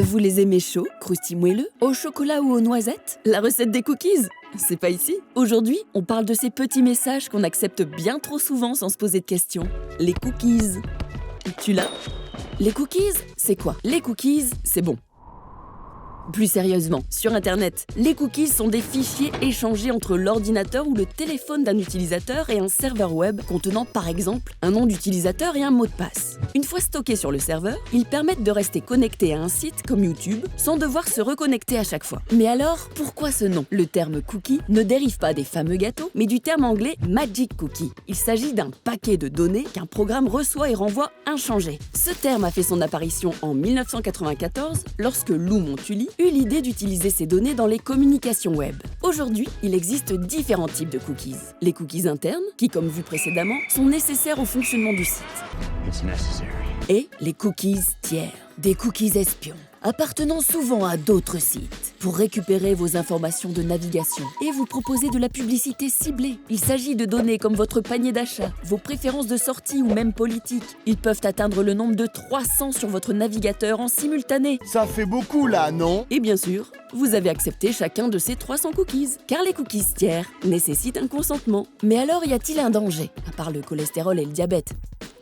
Vous les aimez chauds, croustilles moelleux, au chocolat ou aux noisettes? La recette des cookies? C'est pas ici. Aujourd'hui, on parle de ces petits messages qu'on accepte bien trop souvent sans se poser de questions. Les cookies. Tu l'as? Les cookies, c'est quoi? Les cookies, c'est bon. Plus sérieusement, sur Internet, les cookies sont des fichiers échangés entre l'ordinateur ou le téléphone d'un utilisateur et un serveur web contenant par exemple un nom d'utilisateur et un mot de passe. Une fois stockés sur le serveur, ils permettent de rester connectés à un site comme YouTube sans devoir se reconnecter à chaque fois. Mais alors, pourquoi ce nom? Le terme cookie ne dérive pas des fameux gâteaux, mais du terme anglais Magic Cookie. Il s'agit d'un paquet de données qu'un programme reçoit et renvoie inchangé. Ce terme a fait son apparition en 1994 lorsque Lou Montulli eut l'idée d'utiliser ces données dans les communications web. Aujourd'hui, il existe différents types de cookies. Les cookies internes, qui, comme vu précédemment, sont nécessaires au fonctionnement du site. Et les cookies tiers, des cookies espions, appartenant souvent à d'autres sites, pour récupérer vos informations de navigation et vous proposer de la publicité ciblée. Il s'agit de données comme votre panier d'achat, vos préférences de sortie ou même politiques. Ils peuvent atteindre le nombre de 300 sur votre navigateur en simultané. Ça fait beaucoup là, non? Et bien sûr, vous avez accepté chacun de ces 300 cookies, car les cookies tiers nécessitent un consentement. Mais alors y a-t-il un danger, à part le cholestérol et le diabète?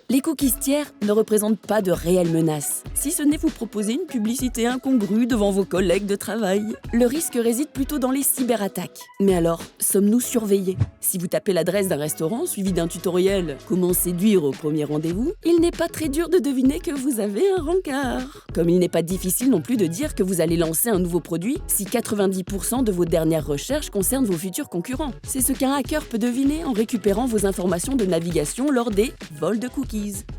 Les cookies tiers ne représentent pas de réelles menaces, si ce n'est vous proposer une publicité incongrue devant vos collègues de travail. Le risque réside plutôt dans les cyberattaques. Mais alors, sommes-nous surveillés? Si vous tapez l'adresse d'un restaurant suivi d'un tutoriel « Comment séduire au premier rendez-vous », il n'est pas très dur de deviner que vous avez un rencard. Comme il n'est pas difficile non plus de dire que vous allez lancer un nouveau produit si 90% de vos dernières recherches concernent vos futurs concurrents. C'est ce qu'un hacker peut deviner en récupérant vos informations de navigation lors des vols de cookies.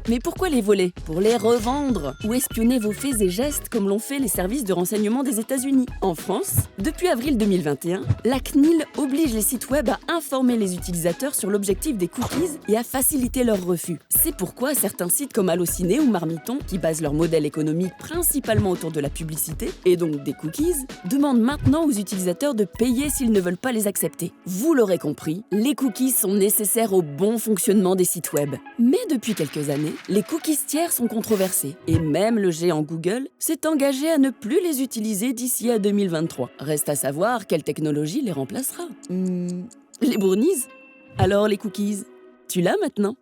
Mais pourquoi les voler? Pour les revendre ou espionner vos faits et gestes comme l'ont fait les services de renseignement des États-Unis. En France, depuis avril 2021, la CNIL oblige les sites web à informer les utilisateurs sur l'objectif des cookies et à faciliter leur refus. C'est pourquoi certains sites comme Allociné ou Marmiton, qui basent leur modèle économique principalement autour de la publicité et donc des cookies, demandent maintenant aux utilisateurs de payer s'ils ne veulent pas les accepter. Vous l'aurez compris, les cookies sont nécessaires au bon fonctionnement des sites web. Mais depuis quelques années, les cookies tiers sont controversés et même le géant Google s'est engagé à ne plus les utiliser d'ici à 2023. Reste à savoir quelle technologie les remplacera. Les brownies? Alors les cookies? Tu l'as maintenant?